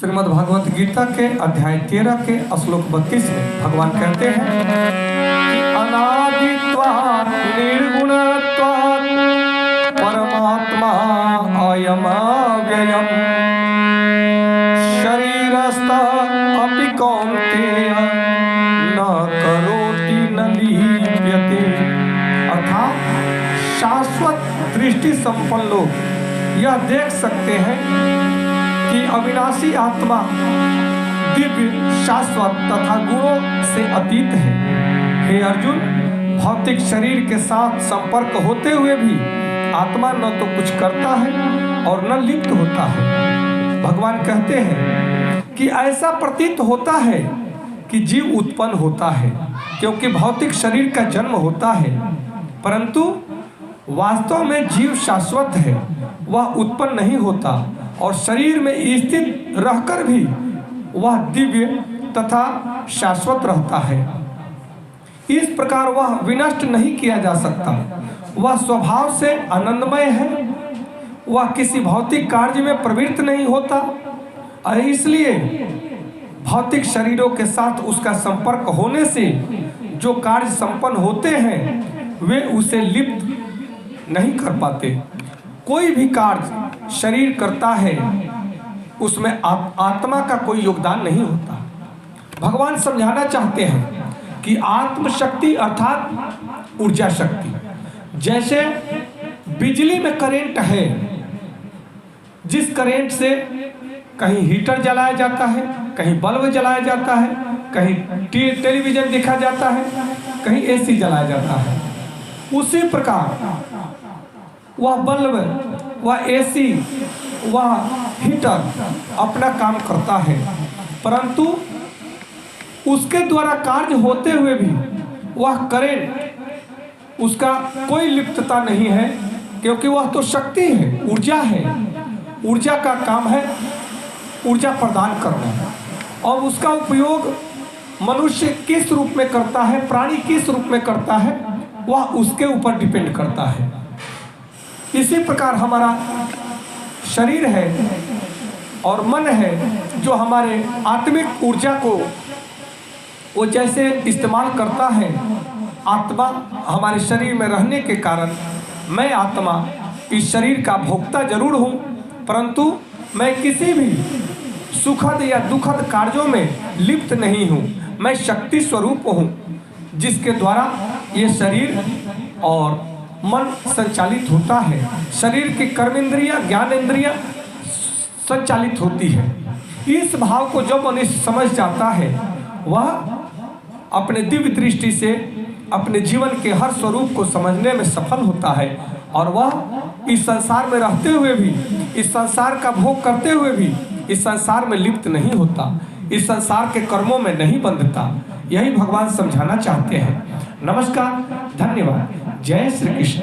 श्रीमद् भगवत गीता के अध्याय 13 के श्लोक 32 में भगवान कहते हैं कि अनादित्वात् निर्गुणत्वात् परमात्मा अयम् अव्ययम् शरीरस्थ अपि कौन्तेय न करोति न लिप्यते। अर्थात शाश्वत दृष्टि संपन्न लोग यह देख सकते हैं कि अविनाशी आत्मा दिव्य शाश्वत तथा गुणों से अतीत है। हे अर्जुन, भौतिक शरीर के साथ संपर्क होते हुए भी आत्मा न तो कुछ करता है और न लिप्त होता है। भगवान कहते हैं कि ऐसा प्रतीत होता है कि जीव उत्पन्न होता है क्योंकि भौतिक शरीर का जन्म होता है, परंतु वास्तव में जीव शाश्वत है, वह उत्पन्न नहीं होता और शरीर में स्थित रहकर भी वह दिव्य तथा शाश्वत रहता है। इस प्रकार वह विनष्ट नहीं किया जा सकता। वह स्वभाव से आनंदमय है, वह किसी भौतिक कार्य में प्रवृत्त नहीं होता और इसलिए भौतिक शरीरों के साथ उसका संपर्क होने से जो कार्य संपन्न होते हैं वे उसे लिप्त नहीं कर पाते। कोई भी कार्य शरीर करता है उसमें आत्मा का कोई योगदान नहीं होता। भगवान समझाना चाहते हैं कि आत्मशक्ति अर्थात ऊर्जा शक्ति, जैसे बिजली में करंट है, जिस करंट से कहीं हीटर जलाया जाता है, कहीं बल्ब जलाया जाता है, कहीं टेलीविजन देखा जाता है, कहीं एसी जलाया जाता है, उसी प्रकार वह बल्ब, वह एसी, वह हीटर अपना काम करता है, परंतु उसके द्वारा कार्य होते हुए भी वह करंट उसका कोई लिप्तता नहीं है क्योंकि वह तो शक्ति है, ऊर्जा है। ऊर्जा का काम है ऊर्जा प्रदान करना और उसका उपयोग मनुष्य किस रूप में करता है, प्राणी किस रूप में करता है, वह उसके ऊपर डिपेंड करता है। इसी प्रकार हमारा शरीर है और मन है जो हमारे आत्मिक ऊर्जा को वो जैसे इस्तेमाल करता है। आत्मा हमारे शरीर में रहने के कारण मैं आत्मा इस शरीर का भोक्ता जरूर हूँ, परंतु मैं किसी भी सुखद या दुखद कार्यों में लिप्त नहीं हूँ। मैं शक्ति स्वरूप हूँ जिसके द्वारा ये शरीर और मन संचालित होता है। शरीर की कर्मेंद्रियां, ज्ञानेंद्रियां संचालित होती है। इस भाव को जो मनुष्य समझ जाता है वह अपने दिव्य दृष्टि से अपने जीवन के हर स्वरूप को समझने में सफल होता है और वह इस संसार में रहते हुए भी, इस संसार का भोग करते हुए भी इस संसार में लिप्त नहीं होता, इस संसार के कर्मों में नहीं बंधता। यही भगवान समझाना चाहते हैं। नमस्कार, धन्यवाद, जय श्री कृष्ण।